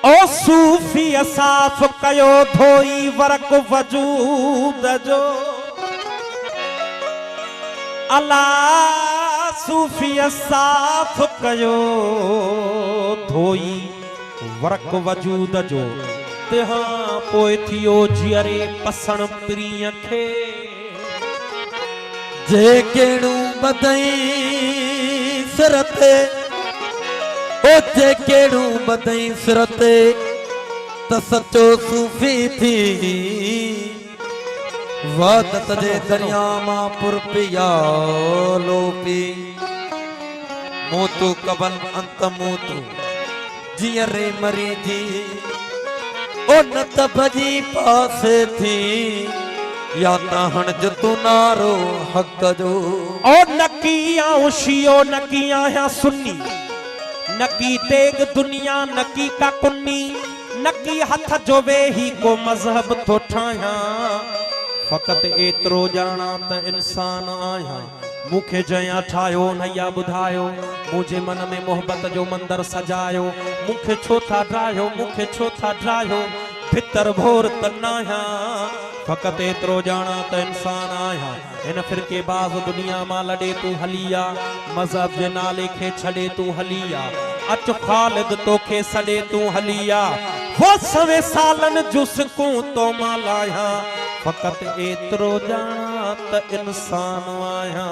ओ सूफी साफ़ कयो धोई वर्क वजूद जो अला सूफी साफ़ कयो धोई वर्क वजूद जो तिहा पोइ थियो जियरे पसण प्रिय खे जे केणू बदई सिरते ओ जे केणू बदई सिरते त सचो सूफी थी वादत जे दरिया मां पुर पिया लोपी मोतू कबल अंत मोतू जियरे मरी जी ओ न त भजी पासे थी या ताहण जतु नारो हक जो ओ नकिया उशियो नकिया है सुन्नी नकी तेग दुनिया नकी का कुन्नी नकी हथ जो वेही को मजहब तो ठाया फकत एतरो जाना त इंसान आया मुखे जया ठायो नया बुधायो मुझे मन में मोहब्बत जो मंदिर सजायो मुखे छो था ड्रायो मुखे छो था ड्रायो भितर भोर तनाया फकत एतरो जाना त इंसान आया इन फिरके बाज दुनिया मा लड़े तू हलिया मजहब जे नाले खे छड़े तू हलिया अच खालिद तोखे सड़े तू हलिया हो सवे सालन जुसकू तो मालाया फकत एतरो जाना त इंसान आया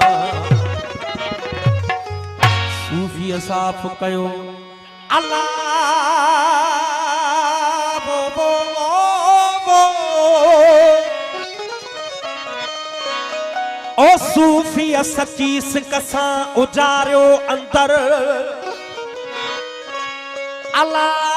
सूफी साफ़ कयो अल्लाह ओ सूफी सची सिकसा उजारियो अंदर अल्लाह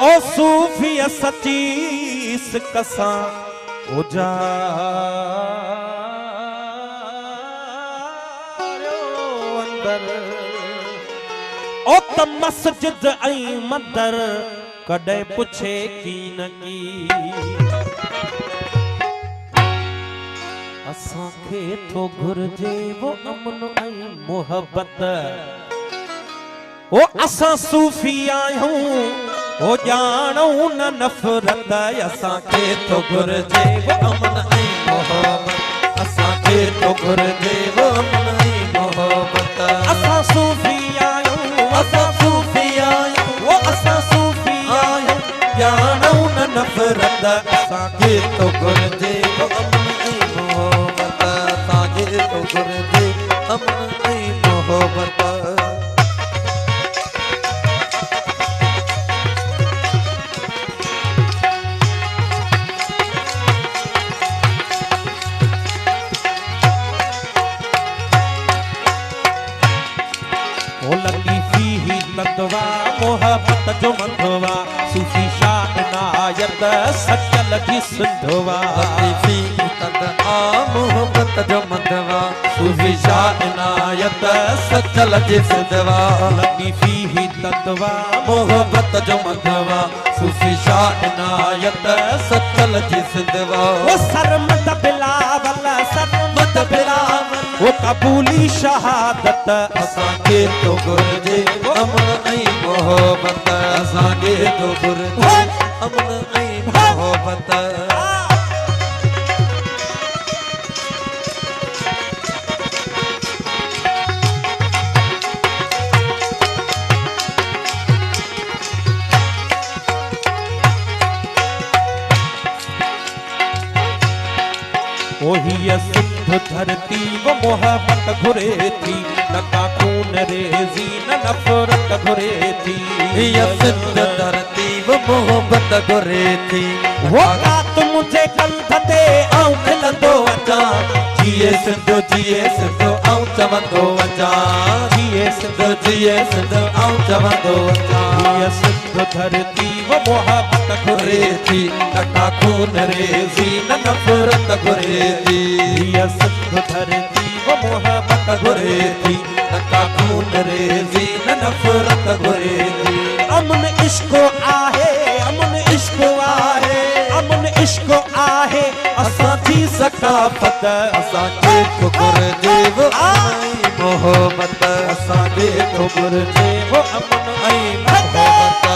ओ सूफी सची सिकसा उजारियो अंदर ओ त मस्जिद ऐं मंदर कॾहिं पुछे की न की असांखे थो घुर्जे वो अमन ऐं मोहब्बत ओ असां सूफी आहियूं ओ ॼाणूं न नफ़रत असांखे थो घुर्जे वो अमन ऐं मोहब्बत असांखे थो घुर्जे वो अमन ऐं मोहब्बत असां सूफी आहियूं असां सूफी आहियूं वो असां सूफी आहियूं ॼाणूं न नफ़रत असांखे थो घुर्जे वो अमन ऐं मोहब्बत असांखे थो घुर्जे अमन ऐं मोहब्बत मोहब्बत जो मंधवा सूफी शाह नायत सचल जी सिंधवा मोहब्बत जो मंधवा सूफी शाह नायत सचल जी सिंधवा लगी फी तत्वा मोहब्बत जो मंधवा सूफी शाह नायत सचल जी सिंधवा वो सरमत बिलावल सरमत बिलावल वो कबूली शहादत असांखे तो घुर्जे अमन ऐं मोहब्बत असांखे तो घुर्जे अमन ऐं मोहब्बत ओही सिंध धरती वो मोहब्बत घुरे थी न का खून रेजी न नफरत घुरे थी ये सिंध धरती वो मोहब्बत घुरे थी वो रात मुझे कंध दे आऊं खिलंदो अचा जिए सिंधु आऊं चवंदो अचा जिए सिंधु आऊं चवंदो अचा ये सिंध धरती वो मोहब्बत घुरे थी न का खून रेजी न नफरत घुरे थी ये सिंध धरती वो मोहब्बत घुरे थी न अंग्रेजी न नफ़रत घुरेजी। अमन इश्क आहे, अमन इश्क आहे, अमन इश्क आहे असांजी सकाफ़त। असांखे तो घुरिजे वो अमन ऐं मोहबत। असांखे तो घुरिजे वो अमन ऐं मोहबत।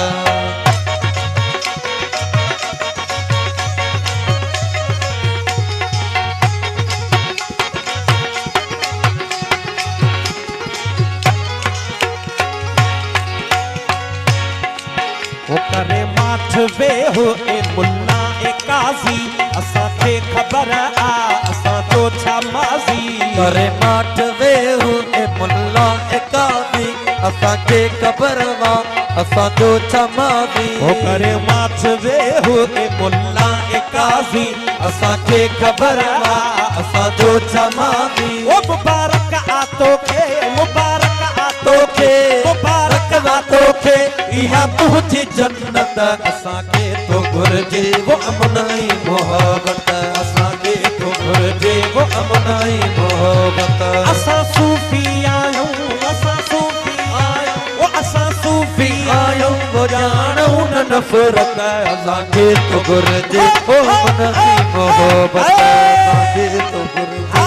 वो करे माठ वेहो ए मुल्ला ए काज़ी असांखे ख़बर आ असांजो छा माज़ी। करे माठ वेहु ए मुल्ला ए काज़ी असांखे ख़बर वा असांजो छा माज़ी। वो करे माठ वेहो ए मुल्ला ए काज़ी असांखे ख़बर आ असांजो छा माज़ी। ओ मुबारक आ तोखे, मुबारक आ तोखे, मुबारक आ तोखे इहा तुंहिंजी जन्नत। असांखे तो घुरिजे वो अमन ऐं मोहबत। असांखे तो घुरिजे वो अमन ऐं मोहबत। असां सूफ़ी आहियूं, असां सूफ़ी आहियूं, ओ असां सूफ़ी आहियूं वो ॼाणूं न नफ़रत। असांखे तो घुरिजे वो अमन ऐं मोहबत। असांखे तो घुरिजे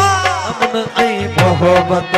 अमन ऐं मोहबत।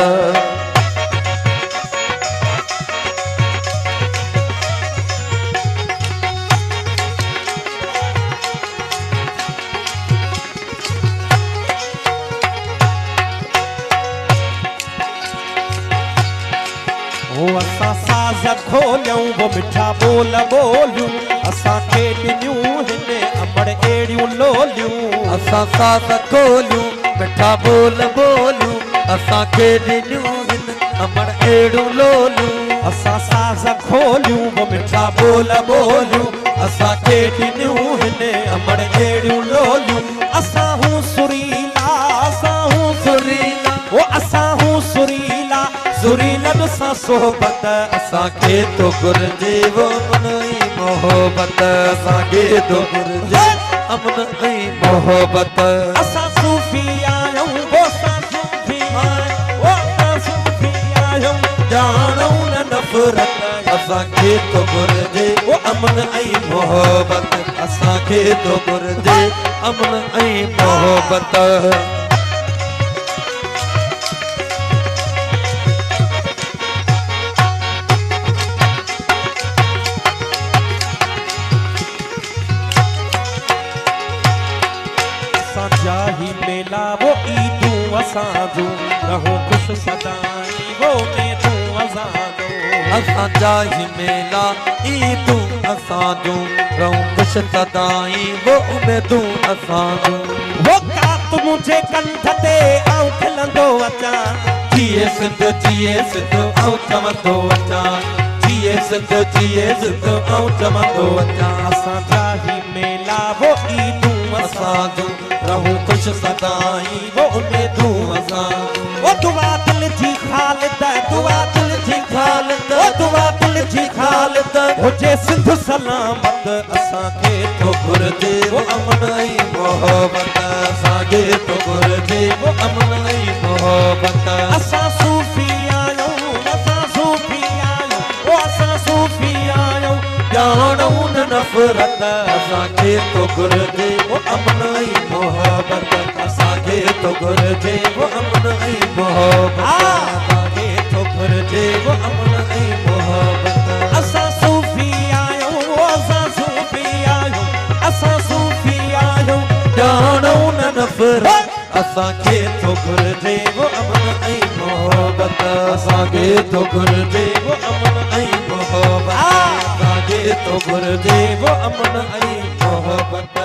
वो असां साज़ खोलियूं वो मिठा बोल बोलियूं असांखे ॾिनियूं हिन अमड़ अहिड़ियूं लोलियूं। असां साज़ खोलियूं मिठा बोल बोलियूं असांखे ॾिनियूं हिन अमड़ अहिड़ियूं लोलियूं। असां साज़ खोलियूं वो मिठा बोल बोलियूं असांखे ॾिनियूं हिन अमड़ अहिड़ियूं लोलियूं। असां हूं सुरीला, असां हूं सुरीला, वो असां हूं सुरीला सुरीलन सां सोहबत। असांखे तो घुरिजे वो अमन ऐं मोहबत। असांखे तो घुरिजे अमन ऐं मोहबत। असां सूफ़ी आहियूं, वो असां सूफ़ी आहियूं, वो असां सूफ़ी आहियूं ॼाणूं न नफ़रत। असांखे तो घुरिजे वो अमन ऐं मोहबत। असांखे तो घुरिजे अमन ऐं मोहबत। जाही मेला वो ईदूं असांजूं रहूं ख़ुशि सदाई वो मेदूं असांजूं। असांजा ही मेला ईदूं असांजूं रहूं ख़ुशि सदाई वो उमेदूं असांजूं। वो कात मुंहिंजे कंठ ते आऊं खिलंदो अचां जिए सिंध आऊं चवंदो अचां। जिए सिंध आऊं चवंदो अचां। असांजा ही मेला वो ईदूं असांजूं रहूं ख़ुशि सदाई वो उमेदूं असांजूं। वो दुआ दिल जी ख़ालिद, दुआ दिल जी ख़ालिद, वो दुआ दिल जी ख़ालिद हुजे सिंध सलामत। असांखे तो घुरिजे वो अमन ऐं मोहबत। असांखे तो घुरिजे वो अमन ऐं मोहबत। असां सूफ़ी आहियूं, असां सूफ़ी आहियूं, वो असां सूफ़ी आहियूं ॼाणूं न नफ़रत। असांखे तो घुरिजे वो अमन ऐं मोहबत। असांखे तो घुरिजे वो अमन ऐं मोहबत। असांखे तो घुरिजे वो अमन ऐं मोहबत। असां सूफ़ी आहियूं, वो असां सूफ़ी आहियूं, असां सूफ़ी आहियूं ॼाणूं न नफ़रत। असांखे तो घुरिजे वो अमन ऐं मोहबत। असांखे तो घुरिजे वो अमन ऐं मोहबत। असांखे तो घुरिजे वो अमन ऐं मोहबत।